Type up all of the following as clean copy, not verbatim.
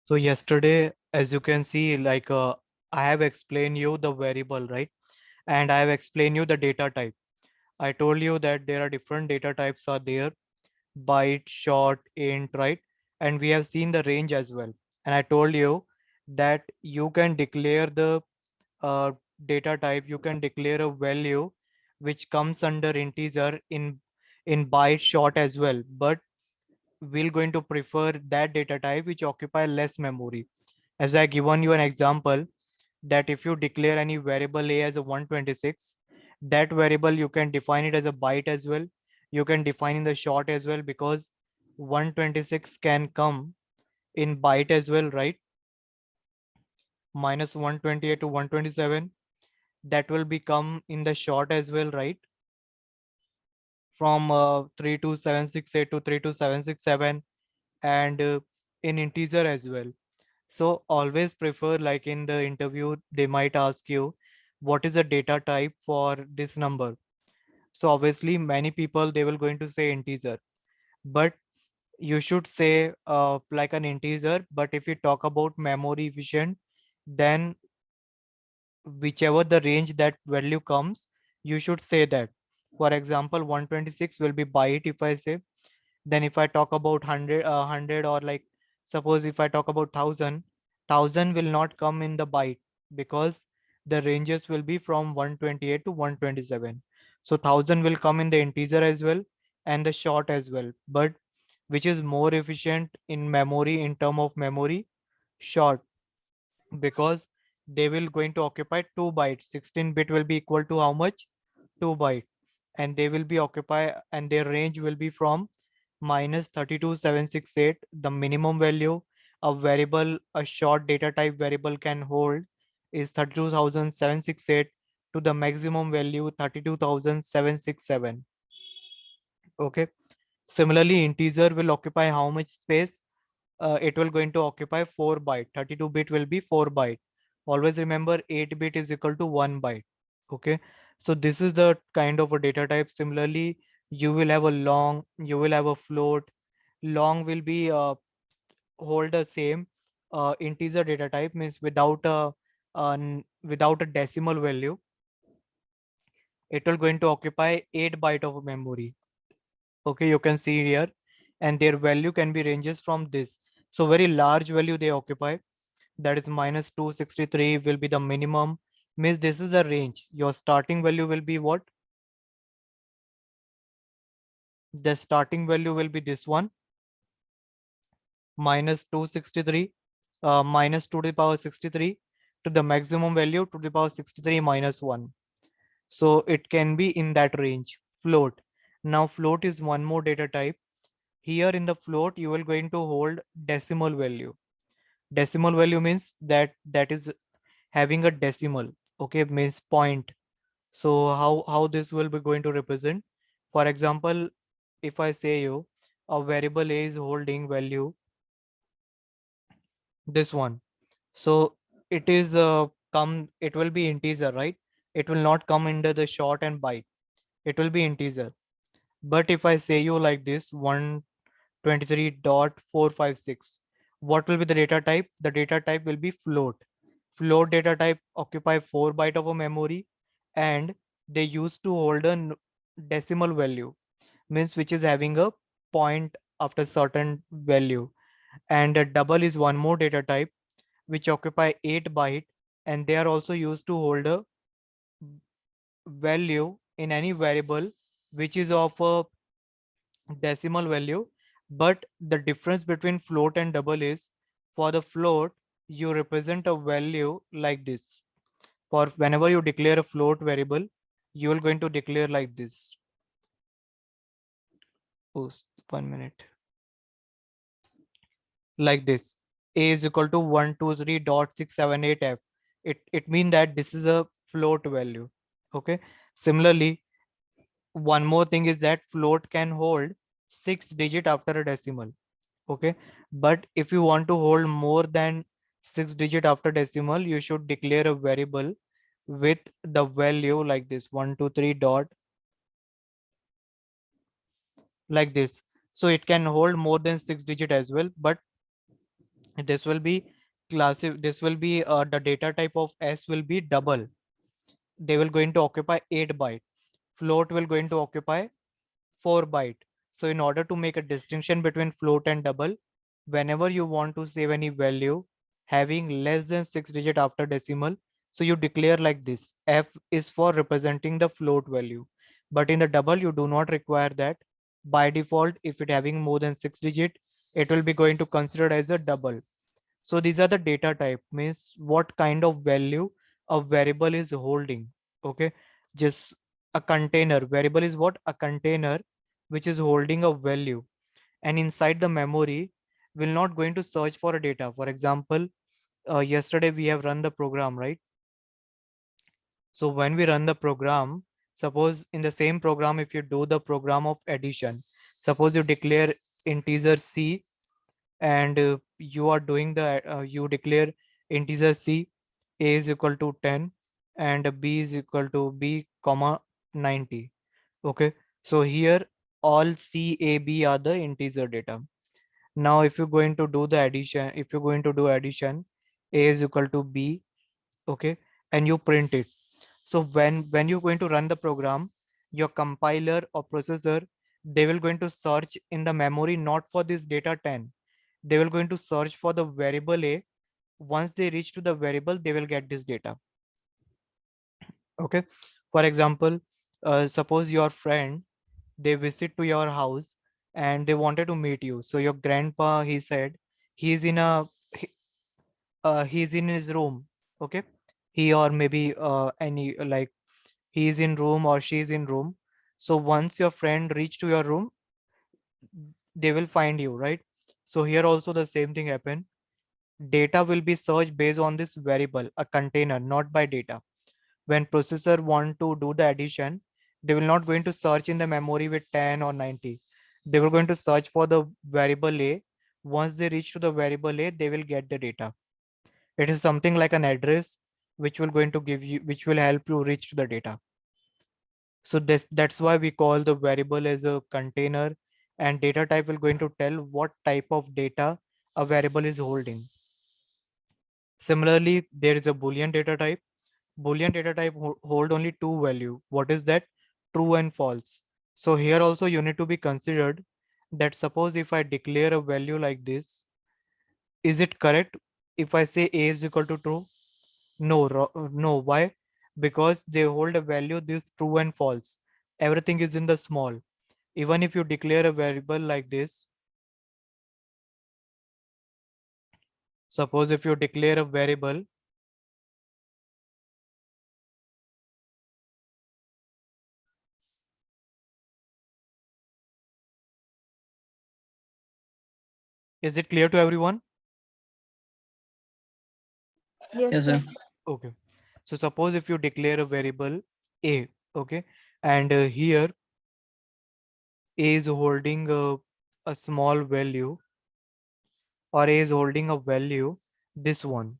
So yesterday, as you can see, I have explained you the variable, right? And I have explained you the data type. I told you that there are different data types are there, byte, short, int, right? And we have seen the range as well. And I told you that you can declare the uh, data type, you can declare a value which comes under integer in byte short as well. But we're going to prefer that data type which occupy less memory. As I given you an example that if you declare any variable a as a 126, that variable you can define it as a byte as well. You can define in the short as well because 126 can come in byte as well, right? Minus 128 to 127, that will become in the short as well, right? From 32768 to 32767, and in integer as well. So always prefer, like in the interview, they might ask you, what is the data type for this number? So obviously many people, they will going to say integer, but you should say like an integer. But if you talk about memory efficient, then whichever the range that value comes, you should say that. For example, 126 will be byte if I say. Then if I talk about 100 or like suppose if I talk about 1000 will not come in the byte because the ranges will be from 128 to 127. So 1000 will come in the integer as well and the short as well. But which is more efficient in memory, in term of memory? Short, because they will going to occupy 2 bytes. 16 bit will be equal to how much? 2 byte. And they will be occupy, and their range will be from minus 32768, the minimum value a variable, a short data type variable can hold is 32,768, to the maximum value 32,767. Okay. Similarly, integer will occupy how much space? It will going to occupy 4 byte. 32 bit will be 4 byte. Always remember 8 bit is equal to 1 byte. Okay. So this is the kind of a data type. Similarly, you will have a long, you will have a float. Long will be hold the same integer data type, means without a decimal value. It will going to occupy 8 byte of memory. Okay, you can see here, and their value can be ranges from this. So very large value they occupy, that is minus 263 will be the minimum, means this is the range. Your starting value will be what? The starting value will be this one, minus 263, minus 2 to the power 63, to the maximum value to the power 63 minus 1. So it can be in that range. Float. Now float is one more data type. Here in the float you will going to hold decimal value. Decimal value means that is having a decimal. Okay, means point. So how this will be going to represent? For example, if I say you a variable a is holding value this one, so it is come, it will be integer, right? It will not come under the short and byte. It will be integer. But if I say you like this 123.456, what will be the data type? The data type will be float. Float data type occupy 4 byte of a memory, and they used to hold a decimal value, means which is having a point after certain value. And a double is one more data type which occupy 8 byte, and they are also used to hold a value in any variable which is of a decimal value. But the difference between float and double is, for the float you represent a value like this. For whenever you declare a float variable, you are going to declare like this. Oh, 1 minute. Like this. A is equal to 123.678f. It means that this is a float value. Okay. Similarly, one more thing is that float can hold 6 digit after a decimal. Okay. But if you want to hold more than 6 digit after decimal, you should declare a variable with the value like this 123 dot like this. So it can hold more than 6 digit as well, but This will be this will be the data type of S will be double. They will going to occupy 8 byte. Float will going to occupy 4 byte. So in order to make a distinction between float and double, whenever you want to save any value having less than 6 digit after decimal, so you declare like this: F is for representing the float value. But in the double, you do not require that. By default, if it having more than 6 digit, it will be going to consider as a double. So these are the data type, means what kind of value a variable is holding. Okay, just a container. Variable is what? A container which is holding a value, and inside the memory will not going to search for a data. For example, yesterday we have run the program, right? So when we run the program, suppose in the same program, if you do the program of addition, suppose you declare integer c, and you are doing the you declare integer c, a is equal to 10 and b is equal to b comma 90. Okay, so here all c, a, b are the integer data. Now if you're going to do the addition, if you're going to do addition, a is equal to b. Okay, and you print it. So when you're going to run the program, your compiler or processor, they will going to search in the memory not for this data 10. They will going to search for the variable a. Once they reach to the variable, they will get this data. Okay, for example, suppose your friend, they visit to your house and they wanted to meet you. So your grandpa, he said he's in a he's in his room. Okay, he or maybe any like he's in room or she's in room. So once your friend reach to your room, they will find you, right? So here also the same thing happen. Data will be searched based on this variable, a container, not by data. When processor want to do the addition, they will not going to search in the memory with 10 or 90. They were going to search for the variable a. Once they reach to the variable a, they will get the data. It is something like an address which will going to give you, which will help you reach to the data. So that's why we call the variable as a container, and data type will going to tell what type of data a variable is holding. Similarly, there is a Boolean data type. Boolean data type hold only two value. What is that? True and false. So here also you need to be considered that suppose if I declare a value like this, is it correct if I say a is equal to true? No, no. Why? Because they hold a value this true and false. Everything is in the small. Even if you declare a variable like this, suppose if you declare a variable, is it clear to everyone? Yes, Yes, sir. sir. Okay. So suppose if you declare a variable a, okay, and here a is holding a small value, or a is holding a value, this one.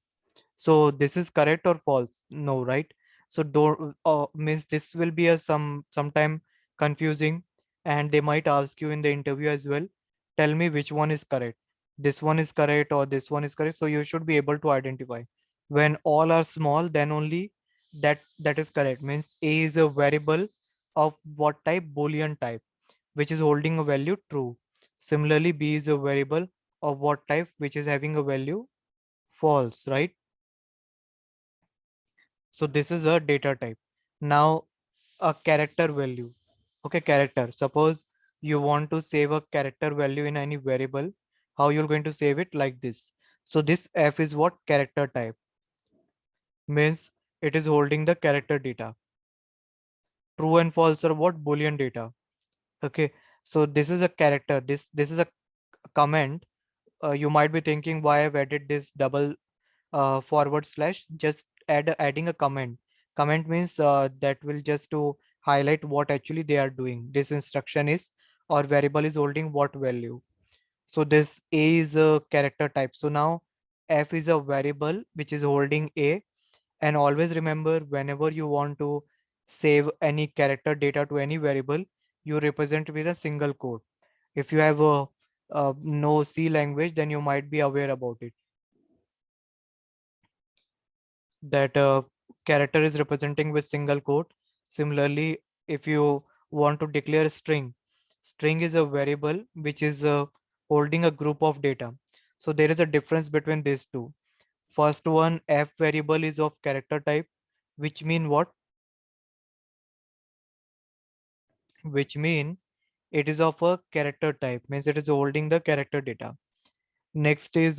So this is correct or false? No, right? So don't means this will be a sometime confusing, and they might ask you in the interview as well. Tell me which one is correct. This one is correct or this one is correct. So you should be able to identify. When all are small, then only that is correct. Means a is a variable of what type? Boolean type, which is holding a value true. Similarly, b is a variable of what type? Which is having a value false, right? So this is a data type. Now a character value. Okay, character. Suppose you want to save a character value in any variable. How you're going to save it? Like this. So this f is what? Character type. Means it is holding the character data. True and false are what? Boolean data. Okay. So this is a character. This is a comment. You might be thinking why I've added this double forward slash. Just adding a comment. Comment means that will just to highlight what actually they are doing. This instruction is, or variable is holding what value. So this a is a character type. So now f is a variable which is holding a. And always remember, whenever you want to save any character data to any variable, you represent with a single quote. If you have a no C language, then you might be aware about it. that character is representing with single quote. Similarly, if you want to declare a string is a variable which is holding a group of data. So there is a difference between these two. First one, f variable is of character type, which mean what? Which mean it is of a character type, means it is holding the character data. Next is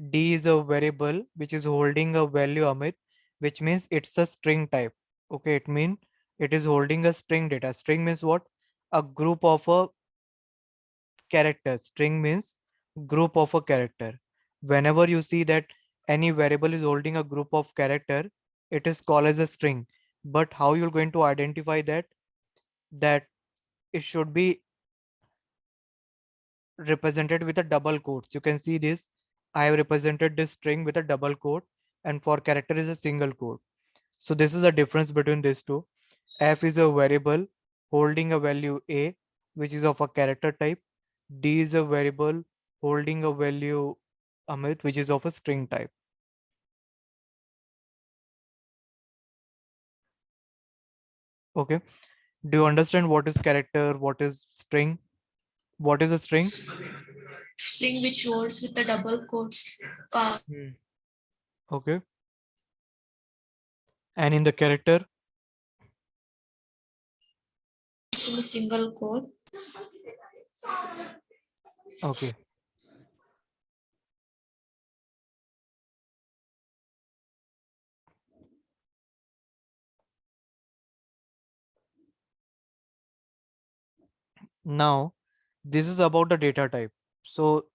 D is a variable which is holding a value Amit, which means it's a string type. Okay, it means it is holding a string data. String means what? A group of a character. String means group of a character. Whenever you see that any variable is holding a group of character, it is called as a string. But how you're going to identify that? That it should be represented with a double quotes. You can see this. I have represented this string with a double quote, and for character is a single quote. So this is the difference between these two. F is a variable holding a value A, which is of a character type. D is a variable holding a value Amit, which is of a string type. Okay. Do you understand what is character? What is string? What is a string? String which holds with the double quotes Hmm. Okay. And in the character? in a single quote. Okay. Now, this is about the data type. So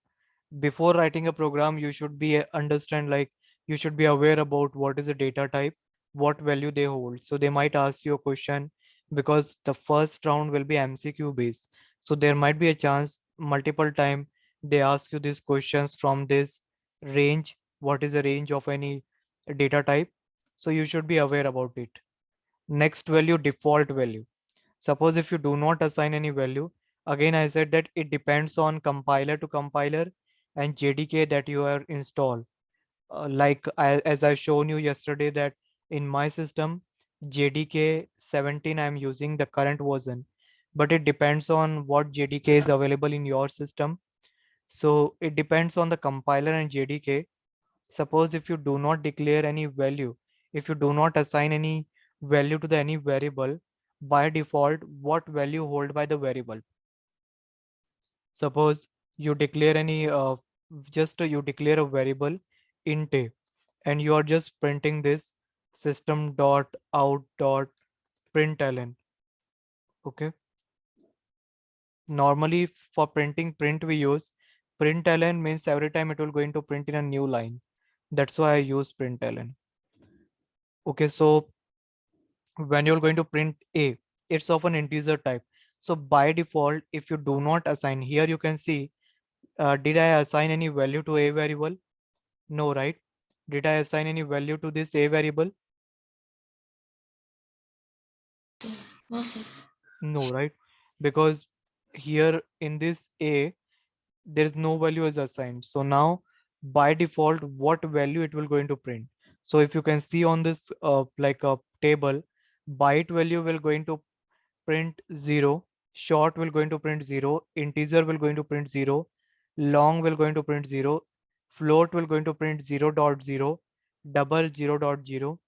before writing a program, you should be understand, like, you should be aware about what is a data type, what value they hold. So they might ask you a question, because the first round will be MCQ based. So there might be a chance multiple time they ask you these questions from this range. What is the range of any data type? So you should be aware about it. Next value, default value. Suppose if you do not assign any value, again I said that it depends on compiler to compiler and JDK that you are installed. As I shown you yesterday that in my system JDK 17 I'm using the current version, but it depends on what JDK is available in your system. So it depends on the compiler and JDK. Suppose if you do not declare any value, if you do not assign any value to the any variable, by default, what value hold by the variable? Suppose you declare any just you declare a variable int a, and you are just printing this system dot out dot println. Okay. Normally for printing print we use println, means every time it will going to print in a new line. That's why I use println. Okay, so when you're going to print a, it's of an integer type. So by default, if you do not assign, here you can see, did I assign any value to a variable? No, right? Did I assign any value to this a variable? No, sir. No, right? Because here in this a, there is no value is assigned. So now by default, what value it will going to print? So if you can see on this like a table, byte value will going to print 0, short will going to print 0, integer will going to print 0, long will going to print 0, float will going to print 0 dot 0, double 0 dot 0.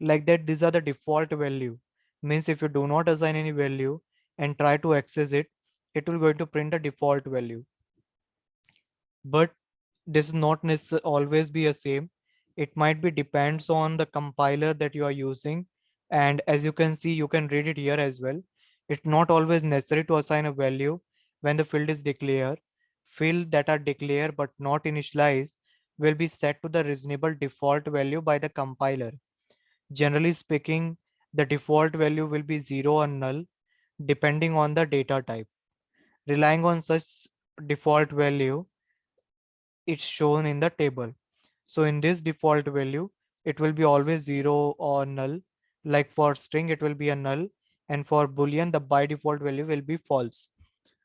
Like that, these are the default value. Means if you do not assign any value and try to access it, it will going to print the default value. But this is not necessarily always be a same. It might be depends on the compiler that you are using. And as you can see, you can read it here as well. It's not always necessary to assign a value when the field is declared. Field that are declared but not initialized will be set to the reasonable default value by the compiler. Generally speaking, the default value will be 0 or null depending on the data type. Relying on such default value, it's shown in the table. So in this default value, it will be always 0 or null. Like for string, it will be a null. And for Boolean, the by default value will be false.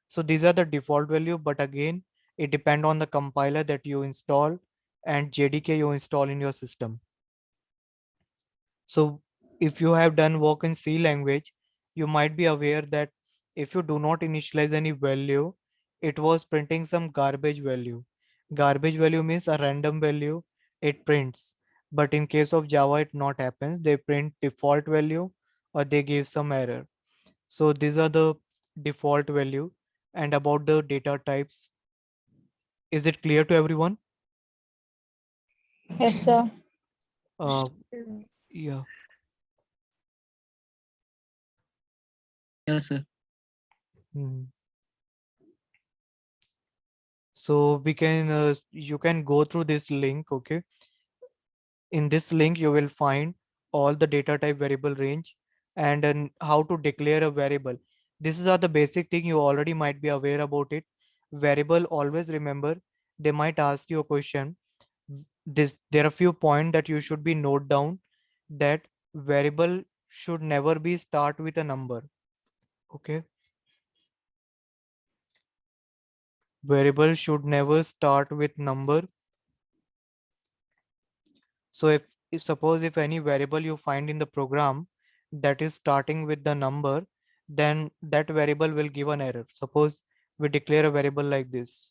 So these are the default value, but again, it depends on the compiler that you install and JDK you install in your system. So if you have done work in C language, you might be aware that if you do not initialize any value, it was printing some garbage value. Garbage value means a random value it prints. But in case of Java, it not happens. They print default value or they give some error. So these are the default value. And about the data types, is it clear to everyone? Yes, sir. Uh, yeah. Yes, sir. Hmm. So we can you can go through this link. Okay, in this link you will find all the data type variable range and how to declare a variable. This is are the basic thing you already might be aware about it. Variable, always remember, they might ask you a question. This there are few points that you should be note down, that variable should never be start with a number. Okay, variable should never start with number. So if suppose if any variable you find in the program that is starting with the number, then that variable will give an error. Suppose we declare a variable like this,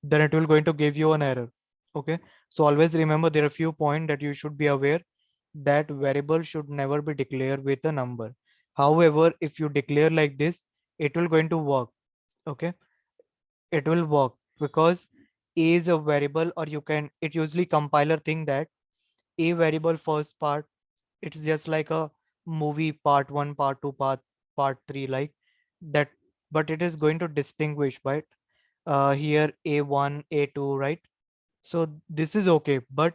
then it will going to give you an error. Okay, so always remember there are few points that you should be aware, that variable should never be declared with a number. However, if you declare like this, it will going to work. Okay, it will work because a is a variable, or you can, it usually compiler think that a variable first part, it's just like a movie part 1, part 2, part 3 like that, but it is going to distinguish, right? Here a1 a2, right? So this is okay, but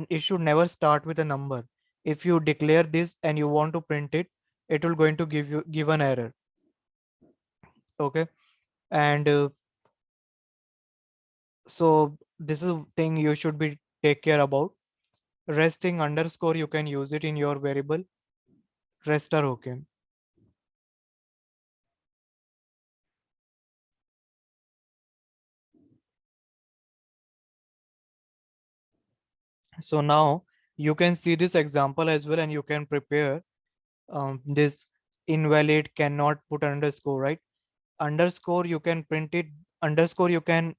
it should never start with a number. If you declare this and you want to print it, it will going to give an error. Okay, and so this is thing you should be take care about. Resting underscore, you can use it in your variable. Rest are okay. So now you can see this example as well, and you can prepare this invalid cannot put underscore, right? Underscore you can print it, underscore you can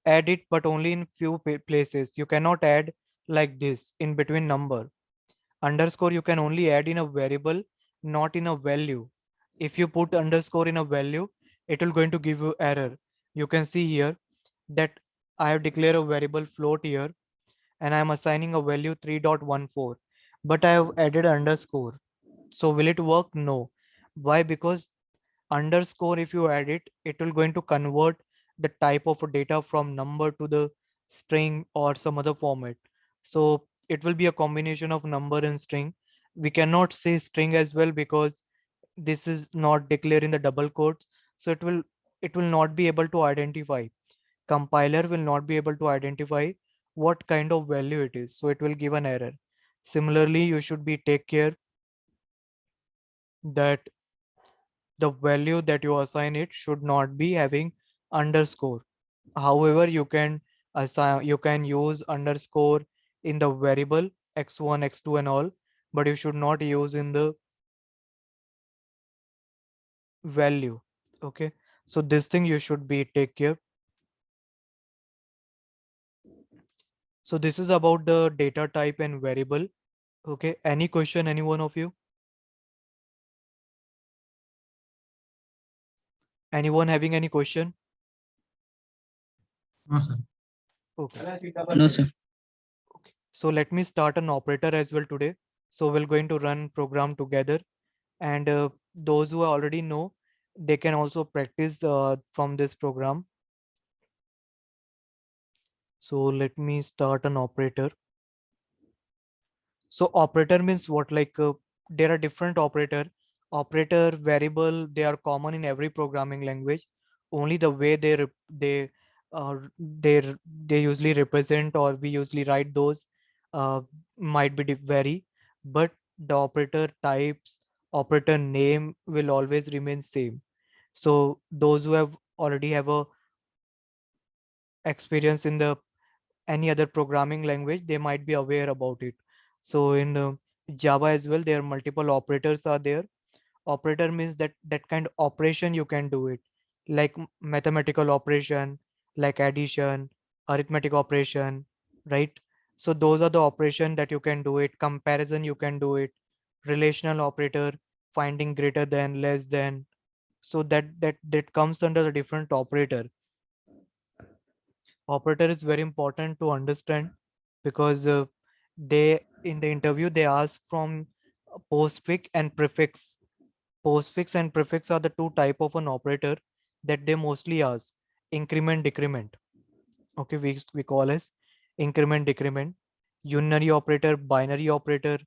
add it, but only in few places. You cannot add like this in between number. Underscore you can only add in a variable, not in a value. If you put underscore in a value, it will going to give you error. You can see here that I have declared a variable float here, and I am assigning a value 3.14, but I have added underscore. So will it work? No. Why? Because underscore, if you add it, it will going to convert the type of data from number to the string or some other format. So it will be a combination of number and string. We cannot say string as well because this is not declared in the double quotes. So it will not be able to identify, compiler will not be able to identify what kind of value it is, so it will give an error. Similarly, you should be take care that the value that you assign it should not be having underscore. However, you can assign, you can use underscore in the variable x1 x2 and all, but you should not use in the value. Okay, so this thing you should be take care. So this is about the data type and variable. Okay, any question, any one of you? Anyone having any question? No, sir. Okay. No, sir. Okay. So let me start an operator as well today. So we're going to run program together, and those who already know, they can also practice from this program. So let me start an operator. So operator means what? Like there are different operator. Operator, variable, they are common in every programming language. Only the way they usually represent, or we usually write those, might be vary, but the operator types, operator name will always remain same. So those who have already have a experience in the any other programming language, they might be aware about it. So in Java as well, there are multiple operators are there. Operator means that kind of operation you can do it, like mathematical operation, like addition, arithmetic operation, right? So those are the operation that you can do it. Comparison you can do it. Relational operator, finding greater than, less than. So that comes under a different operator. Operator is very important to understand because they in the interview they ask from postfix and prefix. Postfix and prefix are the two type of an operator that they mostly ask. Increment, decrement. Okay, we call as increment, decrement. Unary operator, binary operator,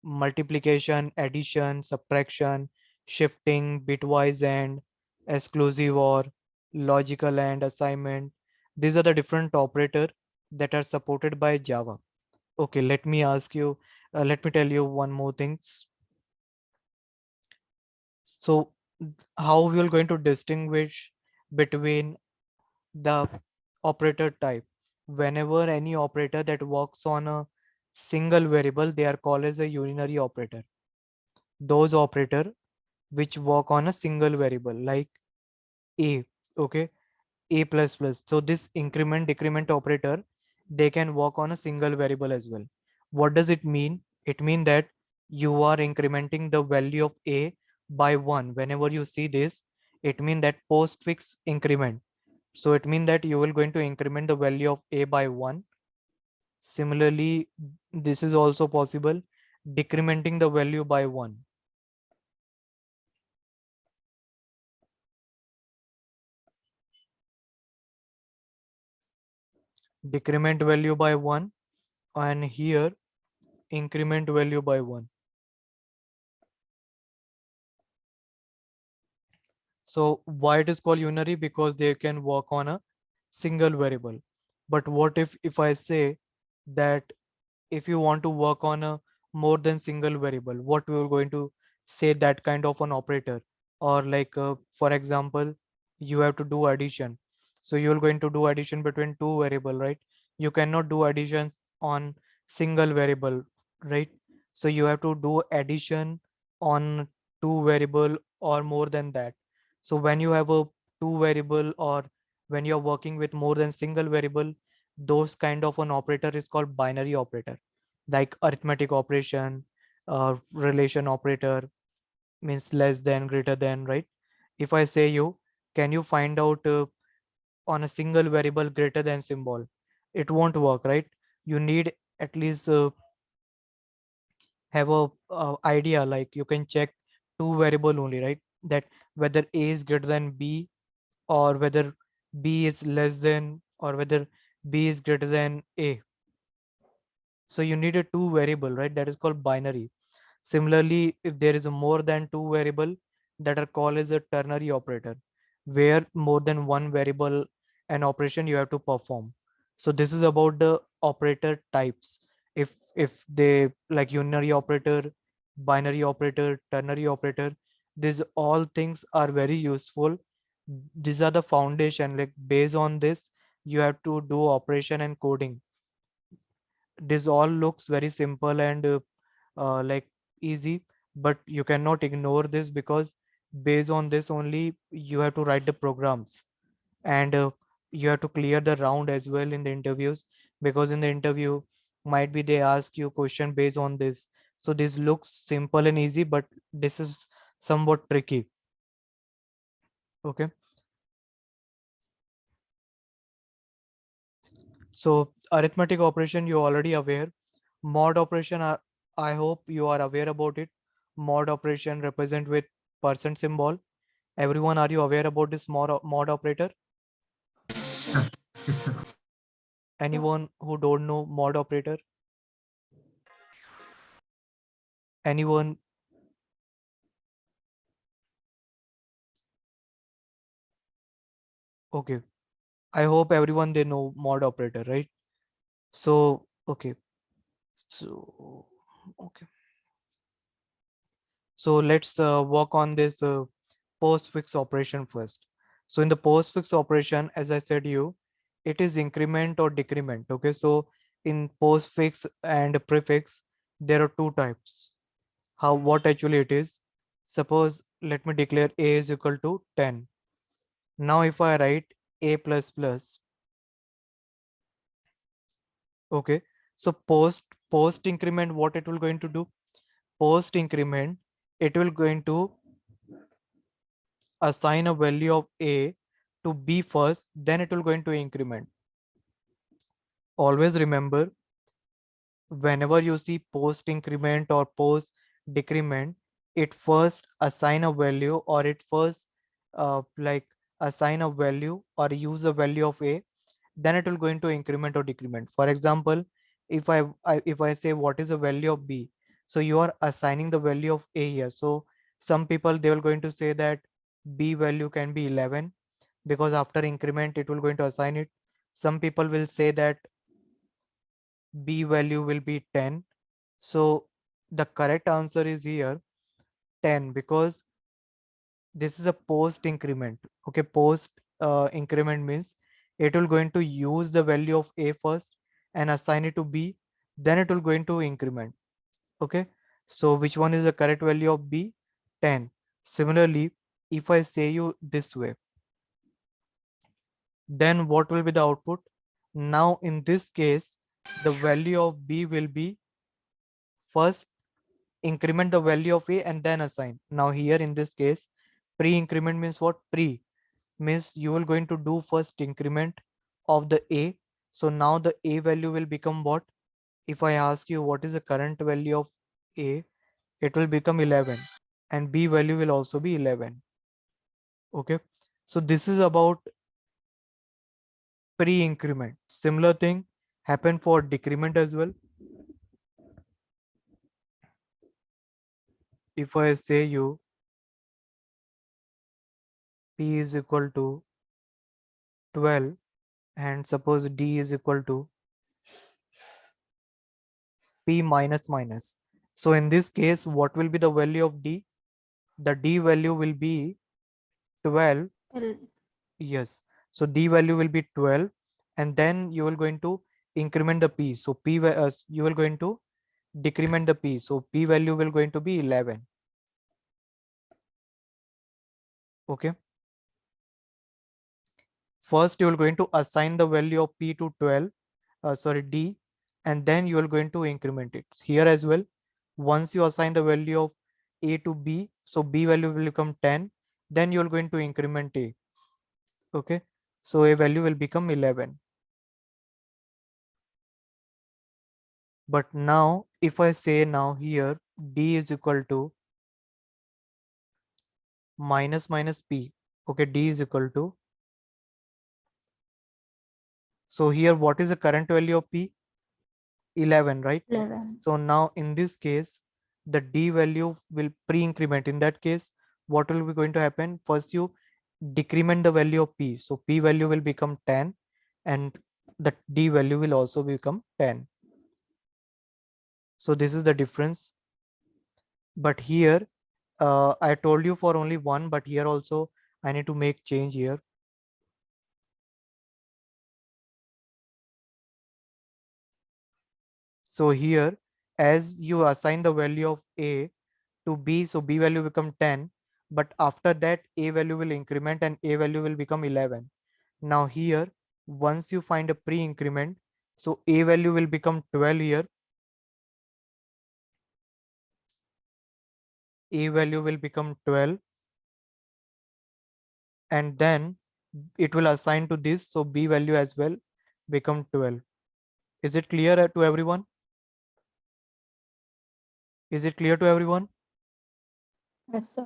multiplication, addition, subtraction, shifting, bitwise and, exclusive or, logical and, assignment. These are the different operator that are supported by Java. Okay, let me tell you one more thing. So how we are going to distinguish between the operator type? Whenever any operator that works on a single variable, they are called as a unary operator. Those operator which work on a single variable like a, okay, a plus plus. So this increment decrement operator, they can work on a single variable as well. What does it mean? It means that you are incrementing the value of a by 1. Whenever you see this, it means that postfix increment. So it means that you will going to increment the value of a by 1. Similarly, this is also possible, decrementing the value by 1. Decrement value by 1, and here increment value by 1. So why it is called unary? Because they can work on a single variable. But what if I say that if you want to work on a more than single variable, what we are going to say that kind of an operator? Or like for example, you have to do addition. So you're going to do addition between two variable, right? You cannot do additions on single variable, right? So you have to do addition on two variable or more than that. So when you have a two variable, or when you're working with more than single variable, those kind of an operator is called binary operator, like arithmetic operation, relation operator, means less than, greater than, right? If I say you, can you find out on a single variable greater than symbol? It won't work, right? You need at least have a idea, like you can check two variable only, right? That whether a is greater than b, or whether b is less than, or whether b is greater than a. So you need a two variable, right? That is called binary. Similarly, if there is a more than two variable, that are called as a ternary operator, where more than one variable an operation you have to perform. So this is about the operator types. If they like unary operator, binary operator, ternary operator, these all things are very useful. These are the foundation. Like based on this, you have to do operation and coding. This all looks very simple and like easy, but you cannot ignore this, because based on this only you have to write the programs, and you have to clear the round as well in the interviews, because in the interview might be they ask you question based on this. So this looks simple and easy, but this is somewhat tricky. Okay, so arithmetic operation you already aware. Mod operation are, I hope you are aware about it. Mod operation represent with percent symbol. Everyone, are you aware about this mod operator? Yes, sir. Yes, yes, sir. Anyone who don't know mod operator? Anyone? Okay. I hope everyone they know mod operator, right? So okay. So okay. So let's work on this postfix operation first. So in the postfix operation, as I said you, it is increment or decrement. Okay, so in postfix and prefix, there are two types. How, what actually it is? Suppose let me declare a is equal to 10. Now if I write a plus plus, okay, so post increment, what it will going to do? Post increment, it will going to assign a value of a to b first, then it will going to increment. Always remember, whenever you see post increment or post decrement, it first assign a value, or it first like assign a value or use a value of a, then it will go into increment or decrement. For example, if I say what is the value of b, so you are assigning the value of a here. So some people, they will going to say that b value can be 11, because after increment it will going to assign it. Some people will say that b value will be 10. So the correct answer is here 10, because this is a post increment. Okay, post increment means it will going to use the value of a first and assign it to b, then it will going to increment. Okay, so which one is the correct value of b? 10. Similarly, if I say you this way, then what will be the output? Now in this case, the value of b will be first increment the value of a and then assign. Now here in this case, pre-increment means what? Pre means you will going to do first increment of the a. So now the a value will become what? If I ask you what is the current value of a, it will become 11, and b value will also be 11. Okay, so this is about pre-increment. Similar thing happen for decrement as well. If I say you p is equal to 12 and suppose d is equal to p minus minus, so in this case what will be the value of d? The d value will be 12. Yes, so d value will be 12, and then you will going to increment the p, so you will going to decrement the p, so p value will going to be 11. Okay, first you will going to assign the value of p to 12, sorry, d, and then you are going to increment it here as well. Once you assign the value of a to b, so b value will become 10, then you are going to increment a. Okay, so a value will become 11. But now if I say now here d is equal to minus minus p, okay, d is equal to, so here what is the current value of p? 11, right? 11. So now in this case, the d value will pre-increment. In that case, what will be going to happen? First you decrement the value of p, so p value will become 10, and the d value will also become 10. So this is the difference. But here I told you for only one, but here also I need to make change here. So here, as you assign the value of a to b, so b value become 10, but after that a value will increment and a value will become 11. Now here, once you find a pre-increment, so a value will become 12 here, a value will become 12, and then it will assign to this, so b value as well become 12. Is it clear to everyone? Is it clear to everyone? Yes, sir.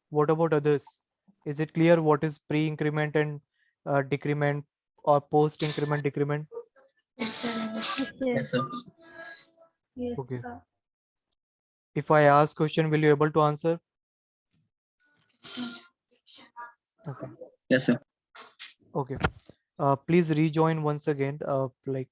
What about others? Is it clear what is pre-increment and decrement, or post-increment decrement? Yes, sir. Understood. Yes, Yes, sir. yes, Okay. sir. If I ask question, will you able to answer? Sir. Okay. Yes, sir. Okay. Please rejoin once again. Like